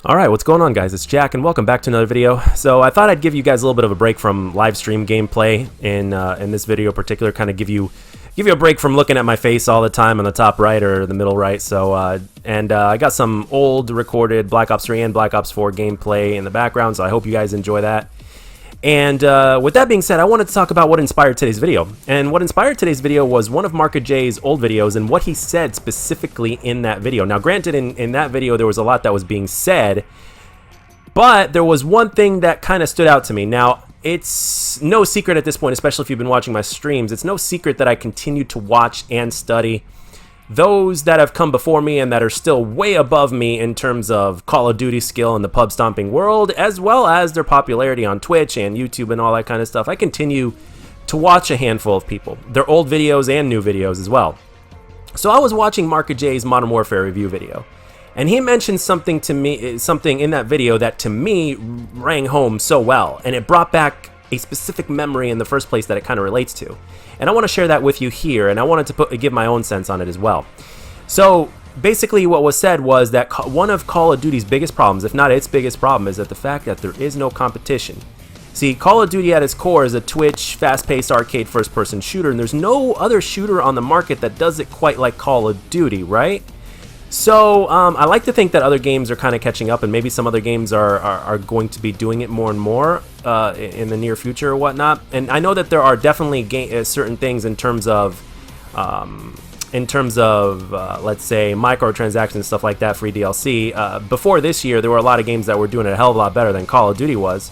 Alright, what's going on, guys? It's Jack, and welcome back to another video. So I thought I'd give you guys a little bit of a break from live stream gameplay in this video in particular, kind of give you a break from looking at my face all the time on the top right or the middle right. So I got some old recorded Black Ops 3 and Black Ops 4 gameplay in the background, so I hope you guys enjoy that. And with that being said, I wanted to talk about what inspired today's video. And what inspired today's video was one of Marka J's old videos and what he said specifically in that video. Now, granted, in that video, there was a lot that was being said, but there was one thing that kind of stood out to me. Now, it's no secret at this point, especially if you've been watching my streams, it's no secret that I continue to watch and study those that have come before me and that are still way above me in terms of Call of Duty skill in the pub stomping world, as well as their popularity on Twitch and YouTube and all that kind of stuff. I continue to watch a handful of people, their old videos and new videos as well. So I was watching Marka J's Modern Warfare review video, and he mentioned something to me, something in that video that to me rang home so well, and it brought back a specific memory in the first place that it kind of relates to. And I want to share that with you here, and I wanted to give my own sense on it as well. So basically what was said was that one of Call of Duty's biggest problems, if not its biggest problem, is that the fact that there is no competition. See, Call of Duty at its core is a Twitch, fast-paced arcade first-person shooter, and there's no other shooter on the market that does it quite like Call of Duty, right? So I like to think that other games are kind of catching up, and maybe some other games are going to be doing it more and more in the near future or whatnot. And I know that there are definitely certain things in terms of let's say microtransactions and stuff like that, free DLC. Before this year, there were a lot of games that were doing it a hell of a lot better than Call of Duty was.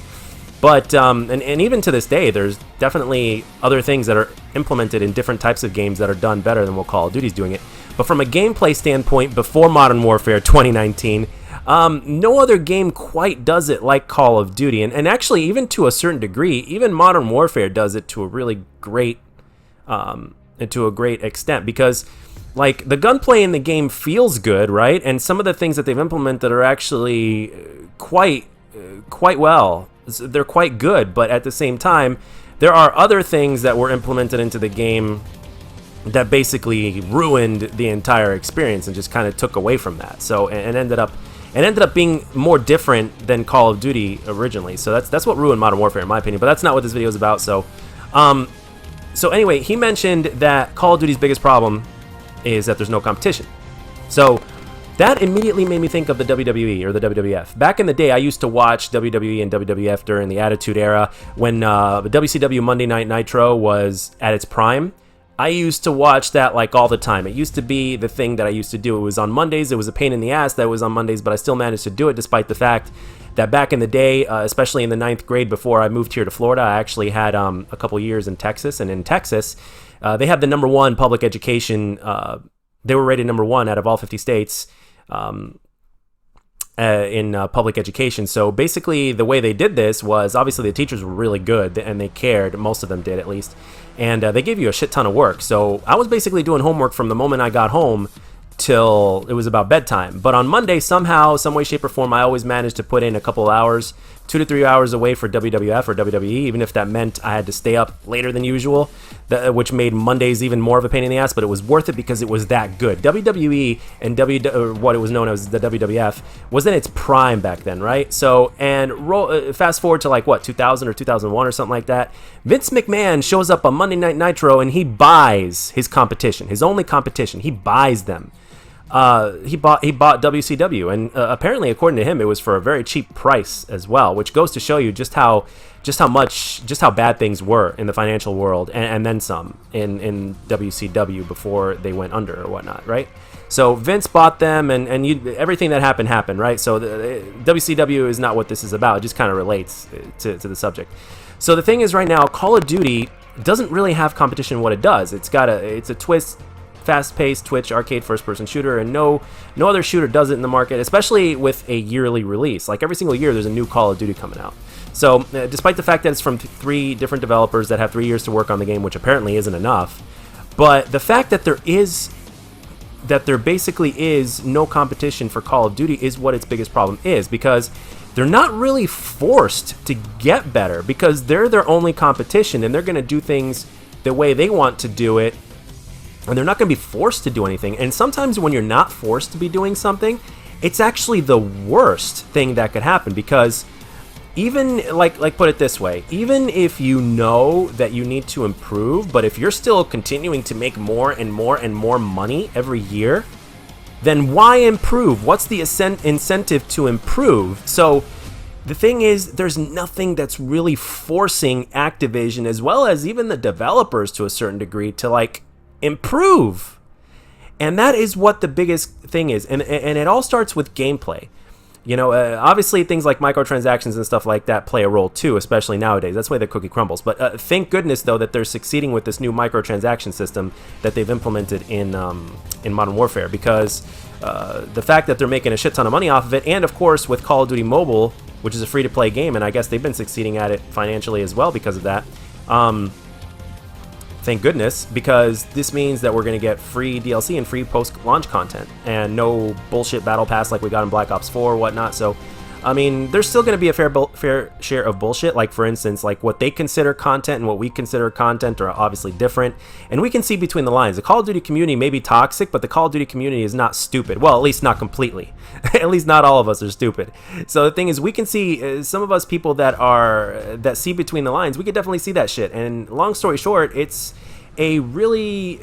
But and even to this day, there's definitely other things that are implemented in different types of games that are done better than what Call of Duty's doing it. But from a gameplay standpoint, before Modern Warfare 2019, no other game quite does it like Call of Duty. And actually, even to a certain degree, even Modern Warfare does it to a really great, extent. Because, like, the gunplay in the game feels good, right? And some of the things that they've implemented are actually quite well. They're quite good, but at the same time, there are other things that were implemented into the game that basically ruined the entire experience and just kind of took away from that. So and ended up being more different than Call of Duty originally. So that's what ruined Modern Warfare in my opinion. But that's not what this video is about. So anyway, he mentioned that Call of Duty's biggest problem is that there's no competition. So that immediately made me think of the WWE or the WWF. Back in the day, I used to watch WWE and WWF during the Attitude Era when the WCW Monday Night Nitro was at its prime. I used to watch that like all the time. It used to be the thing that I used to do. It was on Mondays. It was a pain in the ass that it was on Mondays, but I still managed to do it despite the fact that back in the day, especially in the 9th grade before I moved here to Florida, I actually had a couple years in Texas. And in Texas, they had the #1 public education. They were rated #1 out of all 50 states in public education. So basically the way they did this was, obviously the teachers were really good and they cared, most of them did at least, and they gave you a shit ton of work. So I was basically doing homework from the moment I got home till it was about bedtime. But on Monday, somehow, some way, shape, or form, I always managed to put in a couple hours, 2 to 3 hours away for WWF or WWE, even if that meant I had to stay up later than usual, which made Mondays even more of a pain in the ass, but it was worth it because it was that good. WWE and what it was known as the WWF was in its prime back then, right? So, and fast forward to like, what, 2000 or 2001 or something like that, Vince McMahon shows up on Monday Night Nitro and he buys his competition, his only competition. He buys them. He bought WCW, and apparently, according to him, it was for a very cheap price as well, which goes to show you just how bad things were in the financial world, and then some in WCW before they went under or whatnot, right? So Vince bought them, and everything that happened, right? So WCW is not what this is about. It just kind of relates to the subject. So the thing is, right now, Call of Duty doesn't really have competition in what it does. It's a twist, fast-paced Twitch arcade first-person shooter, and no other shooter does it in the market, especially with a yearly release. Like every single year, there's a new Call of Duty coming out. So despite the fact that it's from 3 different developers that have 3 years to work on the game, which apparently isn't enough, but the fact that there basically is no competition for Call of Duty is what its biggest problem is, because they're not really forced to get better, because they're their only competition, and they're going to do things the way they want to do it, and they're not going to be forced to do anything. And sometimes when you're not forced to be doing something, it's actually the worst thing that could happen, because even like put it this way, even if you know that you need to improve, but if you're still continuing to make more and more and more money every year, then why improve? What's the incentive to improve? So the thing is, there's nothing that's really forcing Activision, as well as even the developers to a certain degree, to like improve. And that is what the biggest thing is. And it all starts with gameplay. You know, obviously things like microtransactions and stuff like that play a role too, especially nowadays. That's why the cookie crumbles. But thank goodness, though, that they're succeeding with this new microtransaction system that they've implemented in Modern Warfare, because the fact that they're making a shit ton of money off of it, and of course with Call of Duty Mobile, which is a free-to-play game, and I guess they've been succeeding at it financially as well because of that. Thank goodness, because this means that we're going to get free DLC and free post-launch content, and no bullshit battle pass like we got in Black Ops 4 or whatnot. So, I mean, there's still going to be a fair share of bullshit. Like, for instance, like what they consider content and what we consider content are obviously different, and we can see between the lines. The Call of Duty community may be toxic, but the Call of Duty community is not stupid. Well, at least not completely. At least not all of us are stupid. So the thing is, we can see some of us people that see between the lines. We could definitely see that shit. And long story short, it's a really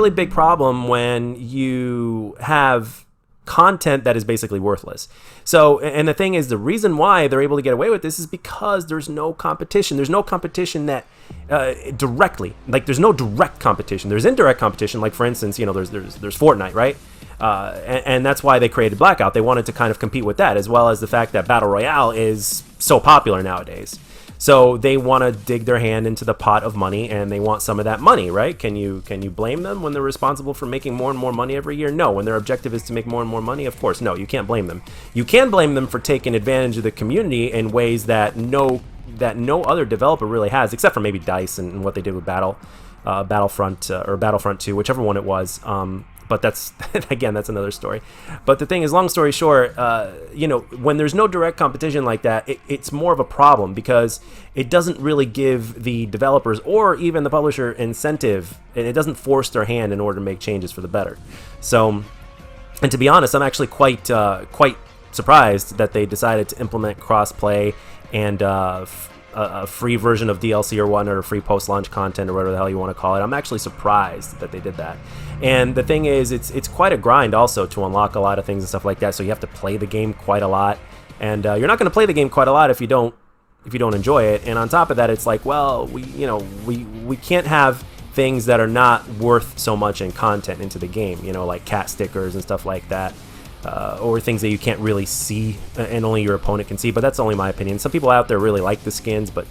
big problem when you have content that is basically worthless. So, and the thing is, the reason why they're able to get away with this is because there's no competition. There's no competition that directly, like there's no direct competition. There's indirect competition. Like, for instance, you know, there's Fortnite, right? And that's why they created Blackout. They wanted to kind of compete with that, as well as the fact that Battle Royale is so popular nowadays. So they want to dig their hand into the pot of money, and they want some of that money, right? Can you blame them when they're responsible for making more and more money every year? No. When their objective is to make more and more money, of course, no. You can't blame them. You can blame them for taking advantage of the community in ways that no other developer really has, except for maybe DICE and what they did with Battlefront or Battlefront 2, whichever one it was. But that's, again, that's another story. But the thing is, long story short, you know, when there's no direct competition like that, it's more of a problem, because it doesn't really give the developers or even the publisher incentive, and it doesn't force their hand in order to make changes for the better. So, and to be honest, I'm actually quite surprised that they decided to implement cross-play and a free version of DLC or whatnot, or free post-launch content, or whatever the hell you want to call it. I'm actually surprised that they did that. And the thing is, it's quite a grind also to unlock a lot of things and stuff like that. So you have to play the game quite a lot, and you're not going to play the game quite a lot if you don't enjoy it. And on top of that, it's like, well, we can't have things that are not worth so much in content into the game. You know, like cat stickers and stuff like that. Or things that you can't really see and only your opponent can see. But that's only my opinion. Some people out there really like the skins, but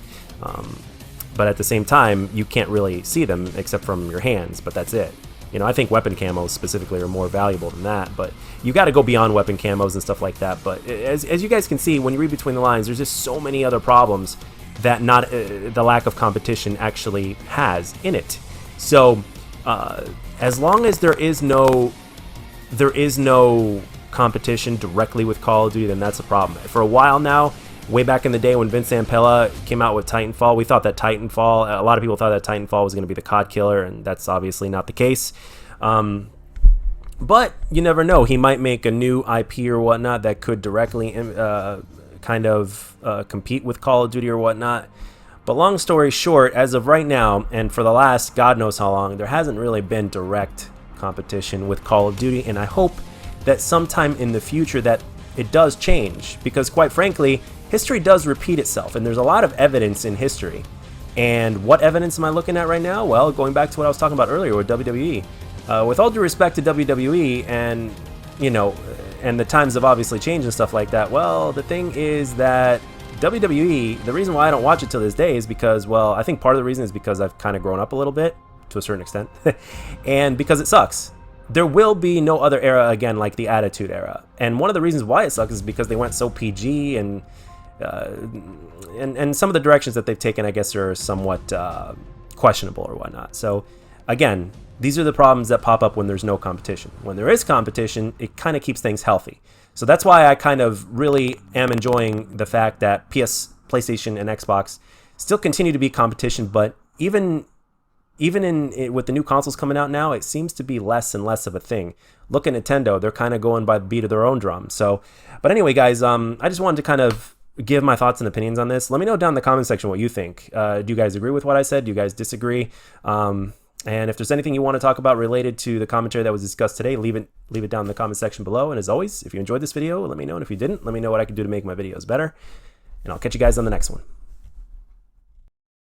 at the same time, you can't really see them except from your hands, but that's it. You know, I think weapon camos specifically are more valuable than that, but you got to go beyond weapon camos and stuff like that. But as you guys can see, when you read between the lines, there's just so many other problems that the lack of competition actually has in it. So as long as there is no competition directly with Call of Duty, then that's a problem. For a while now, way back in the day when Vince Zampella came out with Titanfall, we thought that Titanfall, a lot of people thought that Titanfall was going to be the COD killer, and that's obviously not the case. But you never know. He might make a new IP or whatnot that could directly compete with Call of Duty or whatnot. But long story short, as of right now, and for the last God knows how long, there hasn't really been direct competition with Call of Duty, and I hope that sometime in the future that it does change, because quite frankly, history does repeat itself, and there's a lot of evidence in history. And what evidence am I looking at right now? Well, going back to what I was talking about earlier with WWE. With all due respect to WWE, and you know, and the times have obviously changed and stuff like that. Well, the thing is that WWE, the reason why I don't watch it to this day is because, well, I think part of the reason is because I've kind of grown up a little bit to a certain extent, and because it sucks. There will be no other era again like the Attitude Era, and one of the reasons why it sucks is because they went so PG, and some of the directions that they've taken, I guess, are somewhat questionable or whatnot. So again, these are the problems that pop up when there's no competition. When there is competition, it kind of keeps things healthy. So that's why I kind of really am enjoying the fact that PlayStation, and Xbox still continue to be competition, but even even with the new consoles coming out now, it seems to be less and less of a thing. Look at Nintendo; they're kind of going by the beat of their own drum. So, but anyway, guys, I just wanted to kind of give my thoughts and opinions on this. Let me know down in the comment section what you think. Do you guys agree with what I said? Do you guys disagree? And if there's anything you want to talk about related to the commentary that was discussed today, leave it down in the comment section below. And as always, if you enjoyed this video, let me know. And if you didn't, let me know what I can do to make my videos better. And I'll catch you guys on the next one.